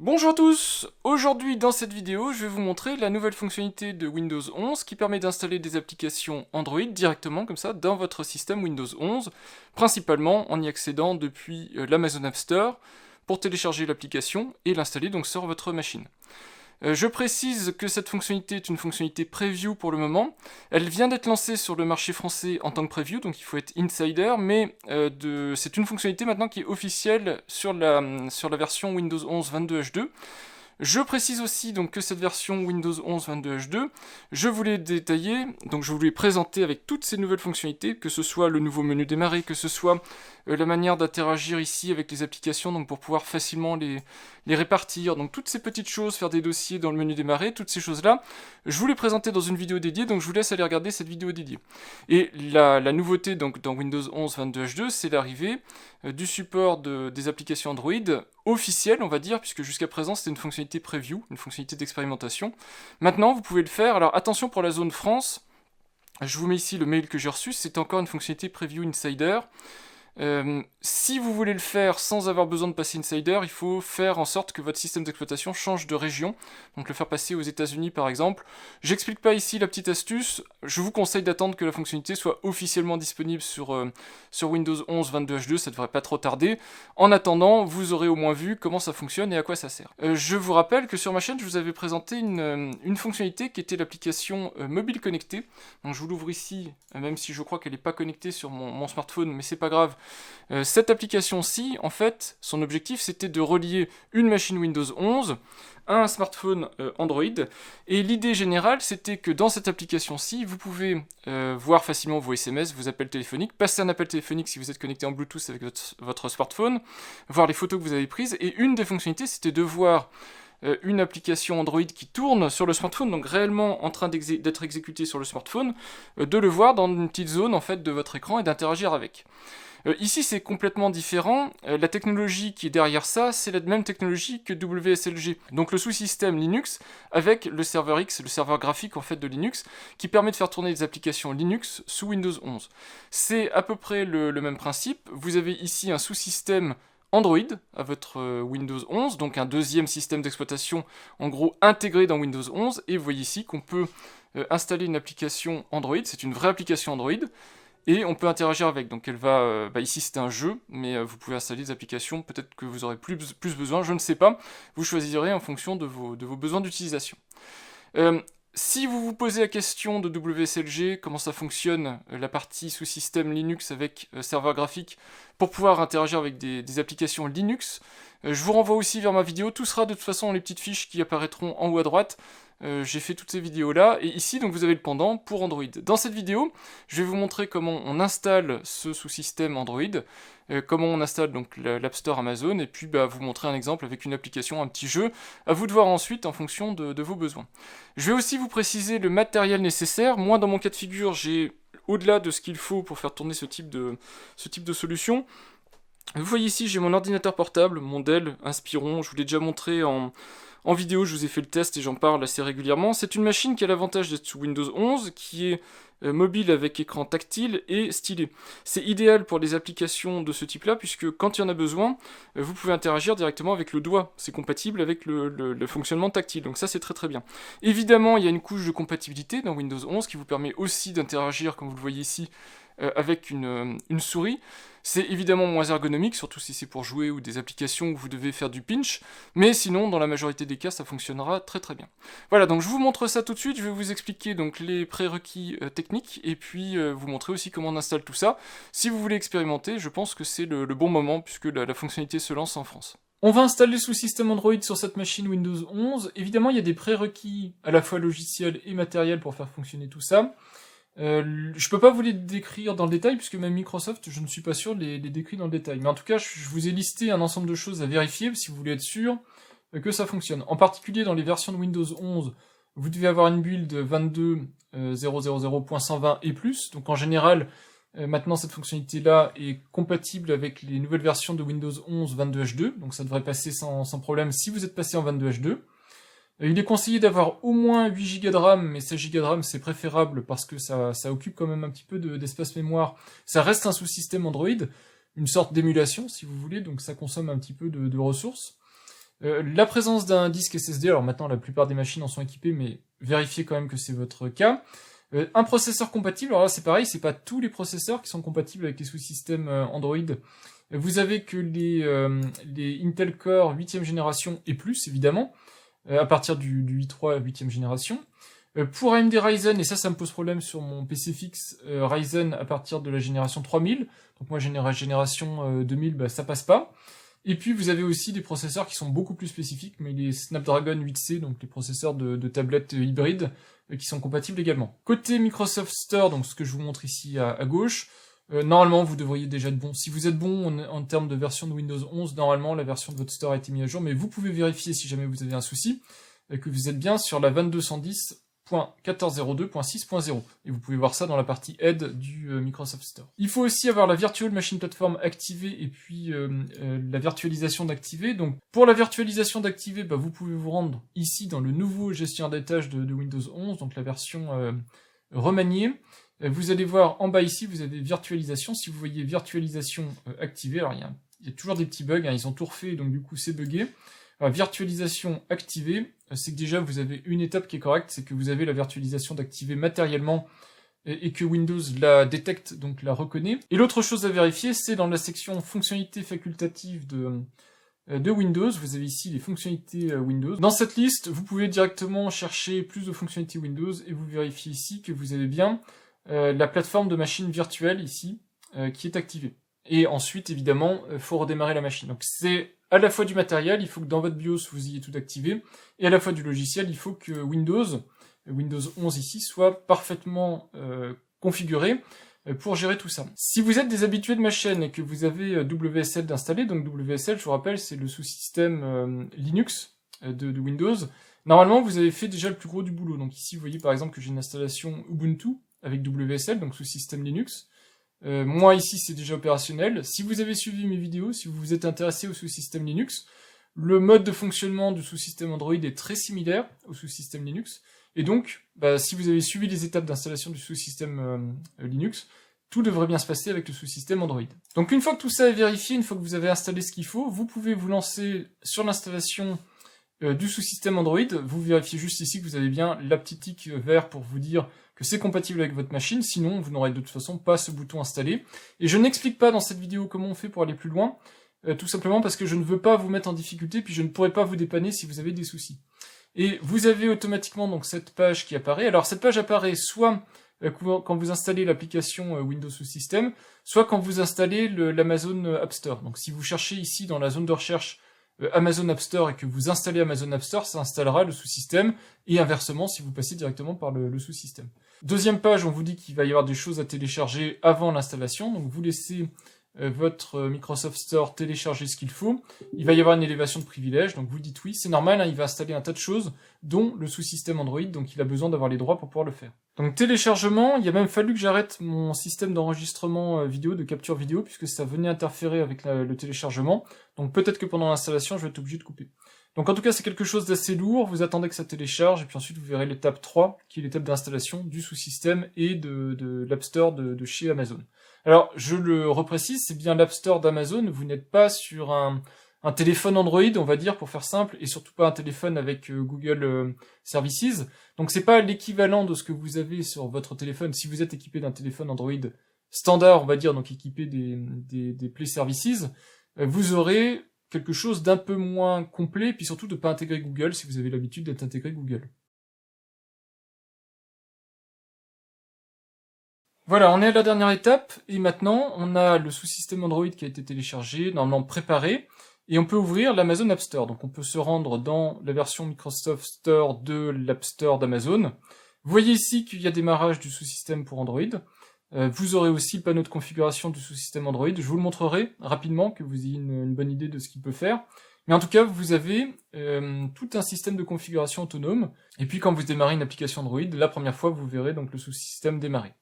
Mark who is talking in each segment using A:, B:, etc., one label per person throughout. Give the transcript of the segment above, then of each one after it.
A: Bonjour à tous! Aujourd'hui dans cette vidéo, je vais vous montrer la nouvelle fonctionnalité de Windows 11 qui permet d'installer des applications Android directement comme ça dans votre système Windows 11, principalement en y accédant depuis l'Amazon App Store pour télécharger l'application et l'installer donc sur votre machine. Je précise que cette fonctionnalité est une fonctionnalité preview pour le moment. Elle vient d'être lancée sur le marché français en tant que preview, donc il faut être insider, mais c'est une fonctionnalité maintenant qui est officielle sur la version Windows 11 22H2. Je précise aussi donc que cette version Windows 11 22H2, je voulais détailler, donc je voulais présenter avec toutes ces nouvelles fonctionnalités, que ce soit le nouveau menu démarrer, que ce soit la manière d'interagir ici avec les applications, donc pour pouvoir facilement les répartir, donc toutes ces petites choses, faire des dossiers dans le menu démarrer, toutes ces choses-là, je vous les présenter dans une vidéo dédiée, donc je vous laisse aller regarder cette vidéo dédiée. Et la nouveauté donc dans Windows 11 22H2, c'est l'arrivée du support des applications Android officielles, on va dire, puisque jusqu'à présent c'était une fonctionnalité preview, une fonctionnalité d'expérimentation. Maintenant, vous pouvez le faire. Alors attention pour la zone France, je vous mets ici le mail que j'ai reçu, c'est encore une fonctionnalité preview insider. Si vous voulez le faire sans avoir besoin de passer insider, il faut faire en sorte que votre système d'exploitation change de région, donc le faire passer aux États-Unis par exemple. J'explique pas ici la petite astuce, je vous conseille d'attendre que la fonctionnalité soit officiellement disponible sur Windows 11 22H2, ça devrait pas trop tarder. En attendant, vous aurez au moins vu comment ça fonctionne et à quoi ça sert. Je vous rappelle que sur ma chaîne, je vous avais présenté une fonctionnalité qui était l'application mobile connectée. Donc je vous l'ouvre ici, même si je crois qu'elle n'est pas connectée sur mon smartphone, mais c'est pas grave. Cette application-ci, en fait, son objectif c'était de relier une machine Windows 11 à un smartphone Android. Et l'idée générale, c'était que dans cette application-ci, vous pouvez voir facilement vos SMS, vos appels téléphoniques, passer un appel téléphonique si vous êtes connecté en Bluetooth avec votre smartphone, voir les photos que vous avez prises. Et une des fonctionnalités, c'était de voir une application Android qui tourne sur le smartphone, donc réellement en train d'être exécutée sur le smartphone, de le voir dans une petite zone en fait de votre écran et d'interagir avec. Ici, c'est complètement différent. La technologie qui est derrière ça, c'est la même technologie que WSLG. Donc le sous-système Linux avec le serveur X, le serveur graphique en fait de Linux, qui permet de faire tourner des applications Linux sous Windows 11. C'est à peu près le même principe. Vous avez ici un sous-système Android à votre Windows 11, donc un deuxième système d'exploitation en gros intégré dans Windows 11, et vous voyez ici qu'on peut installer une application Android, c'est une vraie application Android, et on peut interagir avec. Donc elle va, ici c'est un jeu, mais vous pouvez installer des applications, peut-être que vous aurez plus besoin, je ne sais pas, vous choisirez en fonction de vos besoins d'utilisation. Si vous vous posez la question de WSLG, comment ça fonctionne, la partie sous-système Linux avec serveur graphique, pour pouvoir interagir avec des applications Linux, je vous renvoie aussi vers ma vidéo, tout sera de toute façon dans les petites fiches qui apparaîtront en haut à droite. J'ai fait toutes ces vidéos là, et ici donc vous avez le pendant pour Android. Dans cette vidéo, je vais vous montrer comment on installe ce sous-système Android, comment on installe donc l'App Store Amazon, et puis vous montrer un exemple avec une application, un petit jeu, à vous de voir ensuite en fonction de vos besoins. Je vais aussi vous préciser le matériel nécessaire. Moi dans mon cas de figure, j'ai au-delà de ce qu'il faut pour faire tourner ce type de solution. Vous voyez ici, j'ai mon ordinateur portable, mon Dell Inspiron, je vous l'ai déjà montré en vidéo, je vous ai fait le test et j'en parle assez régulièrement. C'est une machine qui a l'avantage d'être sous Windows 11, qui est mobile avec écran tactile et stylet. C'est idéal pour les applications de ce type-là, puisque quand il y en a besoin, vous pouvez interagir directement avec le doigt. C'est compatible avec le fonctionnement tactile, donc ça c'est très très bien. Évidemment, il y a une couche de compatibilité dans Windows 11 qui vous permet aussi d'interagir, comme vous le voyez ici, avec une souris. C'est évidemment moins ergonomique, surtout si c'est pour jouer ou des applications où vous devez faire du pinch, mais sinon, dans la majorité des cas, ça fonctionnera très très bien. Voilà, donc je vous montre ça tout de suite, je vais vous expliquer donc les prérequis techniques, et puis vous montrer aussi comment on installe tout ça. Si vous voulez expérimenter, je pense que c'est le bon moment, puisque la fonctionnalité se lance en France. On va installer le sous-système Android sur cette machine Windows 11. Évidemment, il y a des prérequis à la fois logiciels et matériels pour faire fonctionner tout ça. Je peux pas vous les décrire dans le détail, puisque même Microsoft, je ne suis pas sûr, les décrit dans le détail. Mais en tout cas, je vous ai listé un ensemble de choses à vérifier, si vous voulez être sûr que ça fonctionne. En particulier, dans les versions de Windows 11, vous devez avoir une build 22.0.0.120 et plus. Donc en général, maintenant cette fonctionnalité-là est compatible avec les nouvelles versions de Windows 11 22H2, donc ça devrait passer sans problème si vous êtes passé en 22H2. Il est conseillé d'avoir au moins 8 Go de RAM, mais 16 Go de RAM c'est préférable parce que ça occupe quand même un petit peu d'espace mémoire. Ça reste un sous-système Android, une sorte d'émulation si vous voulez, donc ça consomme un petit peu de ressources. La présence d'un disque SSD, alors maintenant la plupart des machines en sont équipées, mais vérifiez quand même que c'est votre cas. Un processeur compatible, alors là c'est pareil, c'est pas tous les processeurs qui sont compatibles avec les sous-systèmes Android. Vous avez que les Intel Core 8ème génération et plus, évidemment, à partir du i3 8ème génération. Pour AMD Ryzen, et ça me pose problème sur mon PC fixe, Ryzen à partir de la génération 3000, donc moi génération 2000, bah, ça passe pas. Et puis vous avez aussi des processeurs qui sont beaucoup plus spécifiques, mais les Snapdragon 8C, donc les processeurs de tablettes hybrides, qui sont compatibles également. Côté Microsoft Store, donc ce que je vous montre ici à gauche, normalement vous devriez déjà être bon. Si vous êtes bon en termes de version de Windows 11, normalement la version de votre store a été mise à jour, mais vous pouvez vérifier si jamais vous avez un souci, que vous êtes bien sur la 2210.1402.6.0, et vous pouvez voir ça dans la partie aide du Microsoft Store. Il faut aussi avoir la Virtual Machine Platform activée et puis la virtualisation d'activer. Donc pour la virtualisation d'activer, bah, vous pouvez vous rendre ici dans le nouveau gestionnaire des tâches de Windows 11, donc la version remaniée. Vous allez voir en bas ici, vous avez virtualisation. Si vous voyez virtualisation activée, alors il y a toujours des petits bugs, hein, ils ont tout refait, donc du coup c'est bugué. Alors, virtualisation activée, c'est que déjà vous avez une étape qui est correcte, c'est que vous avez la virtualisation d'activer matériellement et que Windows la détecte, donc la reconnaît. Et l'autre chose à vérifier, c'est dans la section fonctionnalités facultatives de Windows. Vous avez ici les fonctionnalités Windows. Dans cette liste, vous pouvez directement chercher plus de fonctionnalités Windows et vous vérifiez ici que vous avez bien la plateforme de machine virtuelle ici qui est activée. Et ensuite, évidemment, il faut redémarrer la machine. Donc c'est à la fois du matériel, il faut que dans votre BIOS vous ayez tout activé, et à la fois du logiciel, il faut que Windows 11 ici, soit parfaitement configuré pour gérer tout ça. Si vous êtes des habitués de ma chaîne et que vous avez WSL d'installer, donc WSL, je vous rappelle, c'est le sous-système Linux de Windows, normalement vous avez fait déjà le plus gros du boulot. Donc ici, vous voyez par exemple que j'ai une installation Ubuntu avec WSL, donc sous-système Linux. Moi ici c'est déjà opérationnel. Si vous avez suivi mes vidéos, si vous vous êtes intéressé au sous-système Linux, le mode de fonctionnement du sous-système Android est très similaire au sous-système Linux. Et donc, si vous avez suivi les étapes d'installation du sous-système Linux, tout devrait bien se passer avec le sous-système Android. Donc une fois que tout ça est vérifié, une fois que vous avez installé ce qu'il faut, vous pouvez vous lancer sur l'installation du sous-système Android. Vous vérifiez juste ici que vous avez bien la petite tic vert pour vous dire que c'est compatible avec votre machine, sinon vous n'aurez de toute façon pas ce bouton installé. Et je n'explique pas dans cette vidéo comment on fait pour aller plus loin, tout simplement parce que je ne veux pas vous mettre en difficulté, puis je ne pourrai pas vous dépanner si vous avez des soucis. Et vous avez automatiquement donc cette page qui apparaît. Alors cette page apparaît soit quand vous installez l'application Windows sous système, soit quand vous installez l'Amazon App Store. Donc si vous cherchez ici dans la zone de recherche Amazon App Store et que vous installez Amazon App Store, ça installera le sous-système, et inversement si vous passez directement par le sous-système. Deuxième page, on vous dit qu'il va y avoir des choses à télécharger avant l'installation, donc vous laissez votre Microsoft Store télécharger ce qu'il faut. Il va y avoir une élévation de privilèges, donc vous dites oui, c'est normal, hein, il va installer un tas de choses, dont le sous-système Android, donc il a besoin d'avoir les droits pour pouvoir le faire. Donc téléchargement, il a même fallu que j'arrête mon système d'enregistrement vidéo, de capture vidéo, puisque ça venait interférer avec le téléchargement, donc peut-être que pendant l'installation, je vais être obligé de couper. Donc en tout cas, c'est quelque chose d'assez lourd, vous attendez que ça télécharge, et puis ensuite vous verrez l'étape 3, qui est l'étape d'installation du sous-système et de l'App Store de chez Amazon. Alors, je le reprécise, c'est bien l'App Store d'Amazon, vous n'êtes pas sur un téléphone Android, on va dire, pour faire simple, et surtout pas un téléphone avec Google Services. Donc c'est pas l'équivalent de ce que vous avez sur votre téléphone si vous êtes équipé d'un téléphone Android standard, on va dire, donc équipé des Play Services. Vous aurez quelque chose d'un peu moins complet, puis surtout de pas intégrer Google si vous avez l'habitude d'être intégré Google. Voilà, on est à la dernière étape, et maintenant, on a le sous-système Android qui a été téléchargé, normalement préparé, et on peut ouvrir l'Amazon App Store. Donc on peut se rendre dans la version Microsoft Store de l'App Store d'Amazon. Vous voyez ici qu'il y a démarrage du sous-système pour Android. Vous aurez aussi le panneau de configuration du sous-système Android. Je vous le montrerai rapidement, que vous ayez une bonne idée de ce qu'il peut faire. Mais en tout cas, vous avez tout un système de configuration autonome. Et puis quand vous démarrez une application Android, la première fois, vous verrez donc le sous-système démarrer.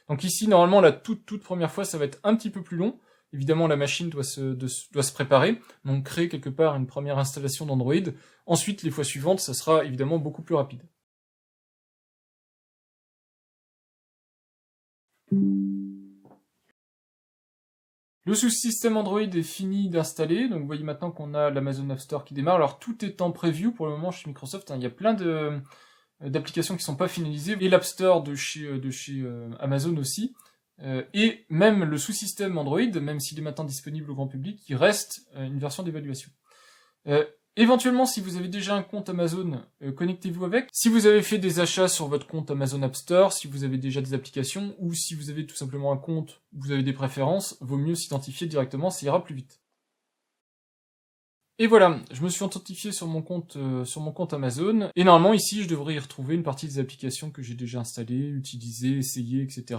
A: Donc ici, normalement, la toute première fois, ça va être un petit peu plus long. Évidemment, la machine doit se préparer, donc créer quelque part une première installation d'Android. Ensuite, les fois suivantes, ça sera évidemment beaucoup plus rapide. Le sous-système Android est fini d'installer, donc vous voyez maintenant qu'on a l'Amazon App Store qui démarre. Alors tout est en preview pour le moment chez Microsoft, hein. Il y a plein d'applications qui sont pas finalisées, et l'App Store de chez Amazon aussi. Et même le sous-système Android, même s'il est maintenant disponible au grand public, il reste une version d'évaluation. Éventuellement, si vous avez déjà un compte Amazon, connectez-vous avec. Si vous avez fait des achats sur votre compte Amazon App Store, si vous avez déjà des applications, ou si vous avez tout simplement un compte, vous avez des préférences, vaut mieux s'identifier directement, ça ira plus vite. Et voilà, je me suis authentifié sur mon compte Amazon, et normalement ici je devrais y retrouver une partie des applications que j'ai déjà installées, utilisées, essayées, etc.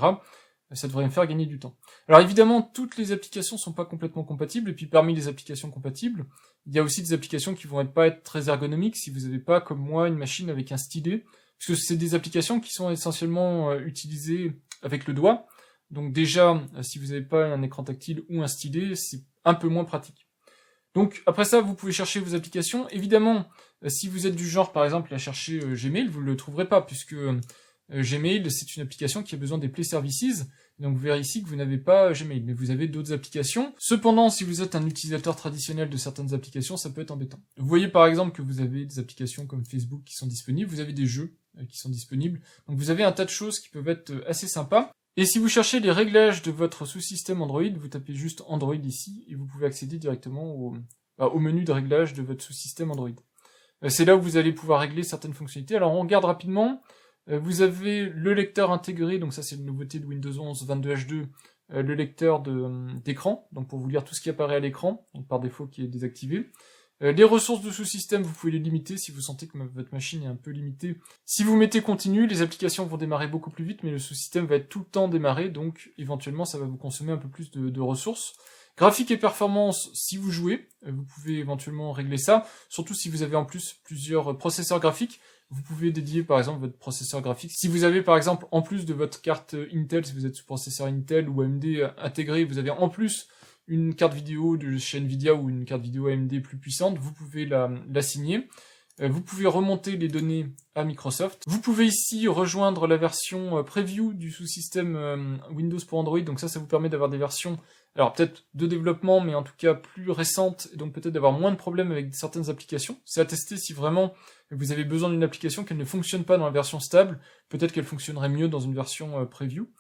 A: Ça devrait me faire gagner du temps. Alors évidemment, toutes les applications sont pas complètement compatibles, et puis parmi les applications compatibles, il y a aussi des applications qui vont pas être très ergonomiques si vous n'avez pas, comme moi, une machine avec un stylet, parce que c'est des applications qui sont essentiellement utilisées avec le doigt, donc déjà, si vous n'avez pas un écran tactile ou un stylet, c'est un peu moins pratique. Donc après ça, vous pouvez chercher vos applications. Évidemment, si vous êtes du genre, par exemple, à chercher Gmail, vous ne le trouverez pas, puisque Gmail, c'est une application qui a besoin des Play Services. Donc vous verrez ici que vous n'avez pas Gmail, mais vous avez d'autres applications. Cependant, si vous êtes un utilisateur traditionnel de certaines applications, ça peut être embêtant. Vous voyez par exemple que vous avez des applications comme Facebook qui sont disponibles, vous avez des jeux qui sont disponibles. Donc vous avez un tas de choses qui peuvent être assez sympas. Et si vous cherchez les réglages de votre sous-système Android, vous tapez juste Android ici, et vous pouvez accéder directement au menu de réglage de votre sous-système Android. C'est là où vous allez pouvoir régler certaines fonctionnalités. Alors on regarde rapidement. Vous avez le lecteur intégré, donc ça c'est une nouveauté de Windows 11 22H2, le lecteur d'écran, donc pour vous lire tout ce qui apparaît à l'écran, donc par défaut qui est désactivé. Les ressources de sous-système, vous pouvez les limiter si vous sentez que votre machine est un peu limitée. Si vous mettez continu, les applications vont démarrer beaucoup plus vite, mais le sous-système va être tout le temps démarré, donc éventuellement ça va vous consommer un peu plus de ressources. Graphique et performance, si vous jouez, vous pouvez éventuellement régler ça, surtout si vous avez en plus plusieurs processeurs graphiques. Vous pouvez dédier par exemple votre processeur graphique. Si vous avez par exemple en plus de votre carte Intel, si vous êtes sous processeur Intel ou AMD intégré, vous avez en plus une carte vidéo de chez Nvidia ou une carte vidéo AMD plus puissante, vous pouvez l'assigner. Vous pouvez remonter les données à Microsoft. Vous pouvez ici rejoindre la version preview du sous-système Windows pour Android, donc ça vous permet d'avoir des versions, alors peut-être de développement, mais en tout cas plus récentes, et donc peut-être d'avoir moins de problèmes avec certaines applications. C'est à tester si vraiment vous avez besoin d'une application qu'elle ne fonctionne pas dans la version stable, peut-être qu'elle fonctionnerait mieux dans une version preview.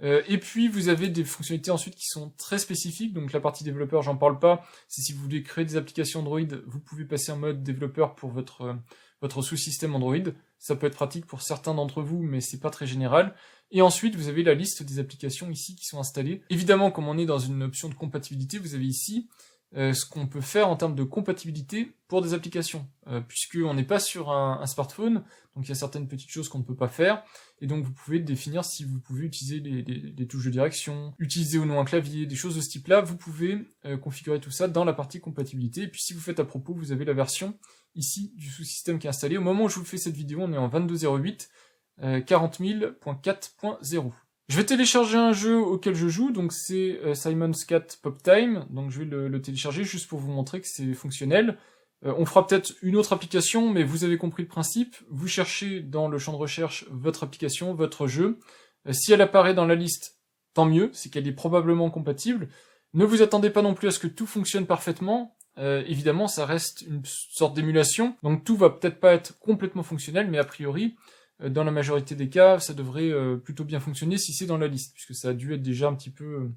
A: Et puis vous avez des fonctionnalités ensuite qui sont très spécifiques, donc la partie développeur j'en parle pas, c'est si vous voulez créer des applications Android, vous pouvez passer en mode développeur pour votre sous-système Android, ça peut être pratique pour certains d'entre vous, mais c'est pas très général. Et ensuite vous avez la liste des applications ici qui sont installées. Évidemment, comme on est dans une option de compatibilité, vous avez ici ce qu'on peut faire en termes de compatibilité pour des applications, puisqu'on n'est pas sur un smartphone, donc il y a certaines petites choses qu'on ne peut pas faire, et donc vous pouvez définir si vous pouvez utiliser des touches de direction, utiliser ou non un clavier, des choses de ce type-là, vous pouvez configurer tout ça dans la partie compatibilité, et puis si vous faites à propos, vous avez la version ici du sous-système qui est installé. Au moment où je vous fais cette vidéo, on est en 22.08, 40.4.0. Je vais télécharger un jeu auquel je joue, donc c'est Simon's Cat Pop Time, donc je vais le télécharger juste pour vous montrer que c'est fonctionnel. On fera peut-être une autre application, mais vous avez compris le principe. Vous cherchez dans le champ de recherche votre application, votre jeu. Si elle apparaît dans la liste, tant mieux, c'est qu'elle est probablement compatible. Ne vous attendez pas non plus à ce que tout fonctionne parfaitement. Évidemment, ça reste une sorte d'émulation, donc tout va peut-être pas être complètement fonctionnel, mais a priori, dans la majorité des cas, ça devrait plutôt bien fonctionner si c'est dans la liste, puisque ça a dû être déjà un petit peu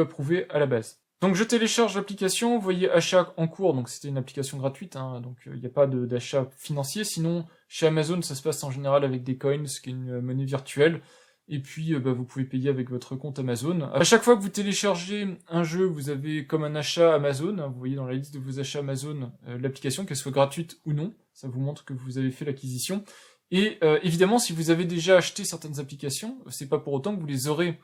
A: approuvé à la base. Donc je télécharge l'application, vous voyez achat en cours, donc c'était une application gratuite, hein, donc il n'y a pas d'achat financier, sinon chez Amazon ça se passe en général avec des coins, qui est une monnaie virtuelle, et puis vous pouvez payer avec votre compte Amazon. À chaque fois que vous téléchargez un jeu, vous avez comme un achat Amazon, hein, vous voyez dans la liste de vos achats Amazon l'application, qu'elle soit gratuite ou non, ça vous montre que vous avez fait l'acquisition. Et évidemment, si vous avez déjà acheté certaines applications, c'est pas pour autant que vous les aurez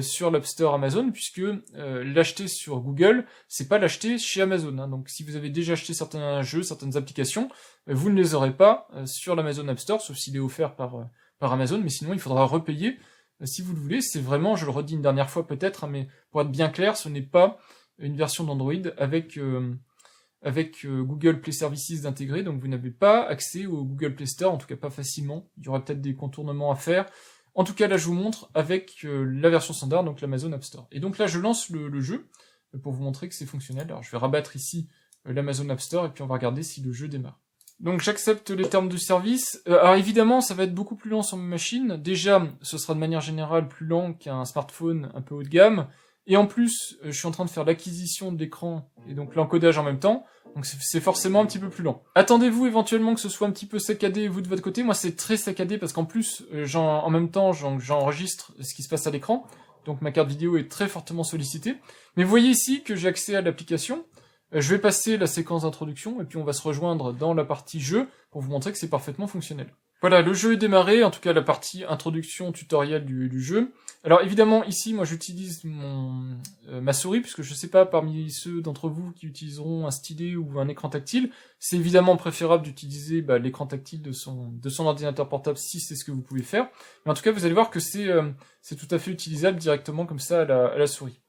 A: sur l'App Store Amazon, puisque l'acheter sur Google, c'est pas l'acheter chez Amazon. Hein. Donc si vous avez déjà acheté certains jeux, certaines applications, vous ne les aurez pas sur l'Amazon App Store, sauf s'il est offert par Amazon, mais sinon il faudra repayer si vous le voulez. C'est vraiment, je le redis une dernière fois peut-être, hein, mais pour être bien clair, ce n'est pas une version d'Android avec Google Play Services d'intégrer, donc vous n'avez pas accès au Google Play Store, en tout cas pas facilement. Il y aura peut-être des contournements à faire. En tout cas, là, je vous montre avec la version standard, donc l'Amazon App Store. Et donc là, je lance le jeu pour vous montrer que c'est fonctionnel. Alors, je vais rabattre ici l'Amazon App Store et puis on va regarder si le jeu démarre. Donc j'accepte les termes de service. Alors évidemment, ça va être beaucoup plus lent sur ma machine. Déjà, ce sera de manière générale plus lent qu'un smartphone un peu haut de gamme. Et en plus, je suis en train de faire l'acquisition de l'écran et donc l'encodage en même temps. Donc c'est forcément un petit peu plus lent. Attendez-vous éventuellement que ce soit un petit peu saccadé vous de votre côté. Moi, c'est très saccadé parce qu'en plus, en même temps, j'enregistre ce qui se passe à l'écran. Donc ma carte vidéo est très fortement sollicitée. Mais vous voyez ici que j'ai accès à l'application. Je vais passer la séquence d'introduction et puis on va se rejoindre dans la partie jeu pour vous montrer que c'est parfaitement fonctionnel. Voilà, le jeu est démarré, en tout cas la partie introduction tutoriel du jeu. Alors évidemment ici moi j'utilise ma souris puisque je sais pas parmi ceux d'entre vous qui utiliseront un stylet ou un écran tactile, c'est évidemment préférable d'utiliser l'écran tactile de son ordinateur portable si c'est ce que vous pouvez faire. Mais en tout cas vous allez voir que c'est tout à fait utilisable directement comme ça à la souris.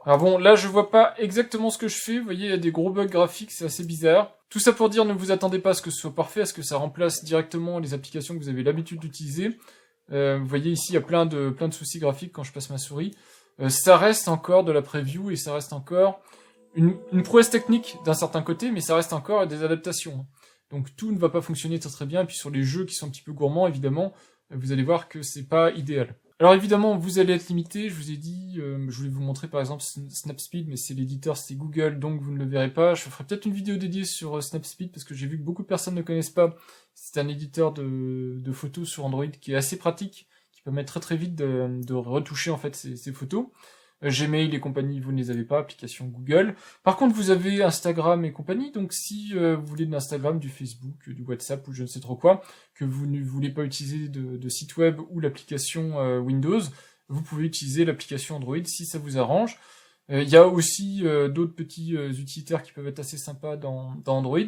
A: Alors bon, là je vois pas exactement ce que je fais, vous voyez il y a des gros bugs graphiques, c'est assez bizarre. Tout ça pour dire, ne vous attendez pas à ce que ce soit parfait, à ce que ça remplace directement les applications que vous avez l'habitude d'utiliser. Vous voyez ici il y a plein de soucis graphiques quand je passe ma souris. Ça reste encore de la preview et ça reste encore une prouesse technique d'un certain côté, mais ça reste encore des adaptations. Donc tout ne va pas fonctionner très très bien, et puis sur les jeux qui sont un petit peu gourmands, évidemment, vous allez voir que c'est pas idéal. Alors évidemment, vous allez être limité, je vous ai dit, je voulais vous montrer par exemple Snapspeed, mais c'est l'éditeur, c'est Google, donc vous ne le verrez pas. Je ferai peut-être une vidéo dédiée sur Snapspeed, parce que j'ai vu que beaucoup de personnes ne connaissent pas. C'est un éditeur de photos sur Android qui est assez pratique, qui permet très très vite de retoucher en fait ces photos. Gmail et compagnie, vous ne les avez pas, application Google. Par contre, vous avez Instagram et compagnie, donc si vous voulez de l'Instagram, du Facebook, du WhatsApp ou je ne sais trop quoi, que vous ne voulez pas utiliser de site web ou l'application Windows, vous pouvez utiliser l'application Android si ça vous arrange. Il y a aussi d'autres petits utilitaires qui peuvent être assez sympas dans Android.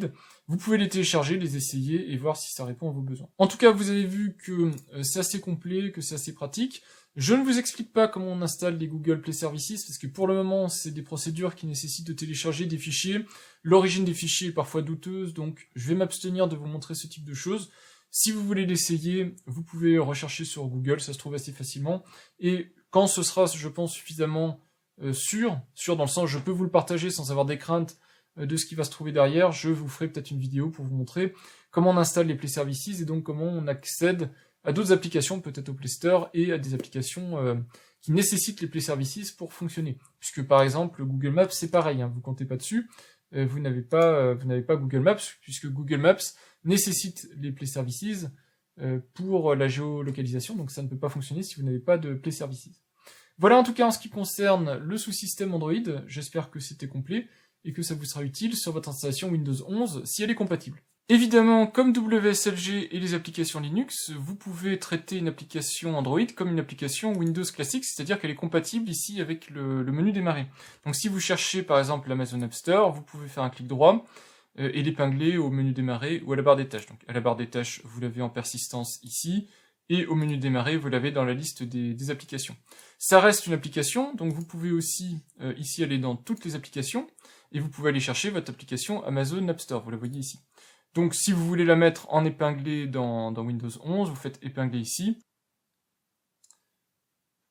A: Vous pouvez les télécharger, les essayer et voir si ça répond à vos besoins. En tout cas, vous avez vu que c'est assez complet, que c'est assez pratique. Je ne vous explique pas comment on installe les Google Play Services, parce que pour le moment, c'est des procédures qui nécessitent de télécharger des fichiers. L'origine des fichiers est parfois douteuse, donc je vais m'abstenir de vous montrer ce type de choses. Si vous voulez l'essayer, vous pouvez rechercher sur Google, ça se trouve assez facilement. Et quand ce sera, je pense, suffisamment sûr dans le sens je peux vous le partager sans avoir des craintes de ce qui va se trouver derrière, je vous ferai peut-être une vidéo pour vous montrer comment on installe les Play Services et donc comment on accède à d'autres applications, peut-être au Play Store, et à des applications qui nécessitent les Play Services pour fonctionner. Puisque par exemple, Google Maps, c'est pareil, hein, vous comptez pas dessus, vous n'avez pas Google Maps, puisque Google Maps nécessite les Play Services pour la géolocalisation, donc ça ne peut pas fonctionner si vous n'avez pas de Play Services. Voilà en tout cas en ce qui concerne le sous-système Android, j'espère que c'était complet, et que ça vous sera utile sur votre installation Windows 11 si elle est compatible. Évidemment, comme WSLG et les applications Linux, vous pouvez traiter une application Android comme une application Windows classique, c'est-à-dire qu'elle est compatible ici avec le menu démarrer. Donc si vous cherchez par exemple l'Amazon App Store, vous pouvez faire un clic droit et l'épingler au menu démarrer ou à la barre des tâches. Donc à la barre des tâches, vous l'avez en persistance ici, et au menu démarrer, vous l'avez dans la liste des applications. Ça reste une application, donc vous pouvez aussi ici aller dans toutes les applications, et vous pouvez aller chercher votre application Amazon App Store, vous la voyez ici. Donc si vous voulez la mettre en épinglé dans Windows 11, vous faites épingler ici.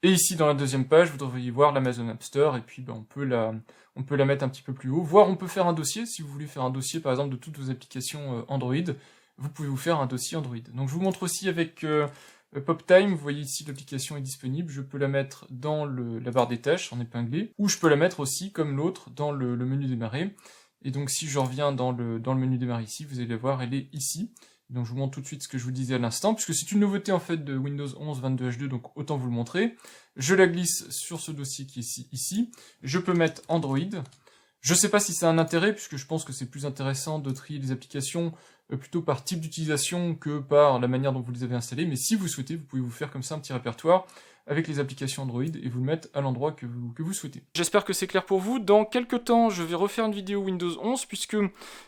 A: Et ici dans la deuxième page, vous devriez voir l'Amazon App Store, et puis on peut la mettre un petit peu plus haut, voire on peut faire un dossier, si vous voulez faire un dossier par exemple de toutes vos applications Android, vous pouvez vous faire un dossier Android. Donc je vous montre aussi avec PopTime, vous voyez ici l'application est disponible, je peux la mettre dans la barre des tâches en épinglé, ou je peux la mettre aussi comme l'autre dans le menu démarrer. Et donc si je reviens dans le menu démarrer ici, vous allez voir, elle est ici. Donc je vous montre tout de suite ce que je vous disais à l'instant, puisque c'est une nouveauté en fait de Windows 11 22H2, donc autant vous le montrer. Je la glisse sur ce dossier qui est ici. Je peux mettre Android. Je ne sais pas si ça a un intérêt, puisque je pense que c'est plus intéressant de trier les applications plutôt par type d'utilisation que par la manière dont vous les avez installées, mais si vous souhaitez, vous pouvez vous faire comme ça un petit répertoire avec les applications Android et vous le mettre à l'endroit que vous souhaitez. J'espère que c'est clair pour vous. Dans quelques temps, je vais refaire une vidéo Windows 11, puisque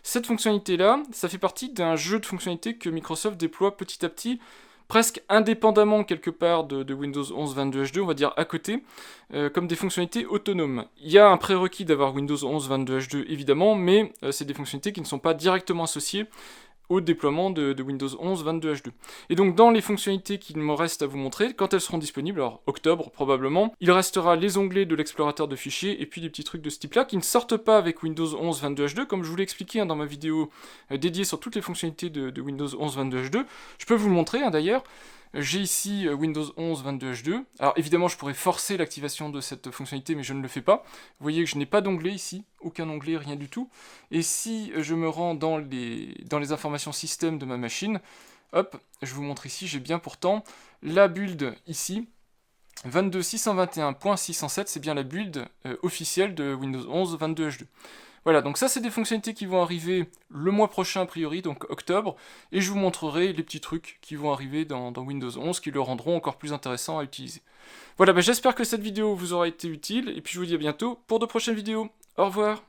A: cette fonctionnalité-là, ça fait partie d'un jeu de fonctionnalités que Microsoft déploie petit à petit, presque indépendamment quelque part de Windows 11 22H2, on va dire à côté, comme des fonctionnalités autonomes. Il y a un prérequis d'avoir Windows 11 22H2 évidemment, mais c'est des fonctionnalités qui ne sont pas directement associées au déploiement de Windows 11 22H2. Et donc dans les fonctionnalités qu'il me reste à vous montrer, quand elles seront disponibles, alors octobre probablement, il restera les onglets de l'explorateur de fichiers et puis des petits trucs de ce type-là qui ne sortent pas avec Windows 11 22H2, comme je vous l'ai expliqué dans ma vidéo dédiée sur toutes les fonctionnalités de Windows 11 22H2. Je peux vous le montrer d'ailleurs. J'ai ici Windows 11 22H2. Alors évidemment, je pourrais forcer l'activation de cette fonctionnalité, mais je ne le fais pas. Vous voyez que je n'ai pas d'onglet ici, aucun onglet, rien du tout. Et si je me rends dans les informations système de ma machine, hop, je vous montre ici, j'ai bien pourtant la build ici, 22621.607, c'est bien la build officielle de Windows 11 22H2. Voilà, donc ça c'est des fonctionnalités qui vont arriver le mois prochain a priori, donc octobre, et je vous montrerai les petits trucs qui vont arriver dans Windows 11 qui le rendront encore plus intéressant à utiliser. Voilà, j'espère que cette vidéo vous aura été utile, et puis je vous dis à bientôt pour de prochaines vidéos. Au revoir.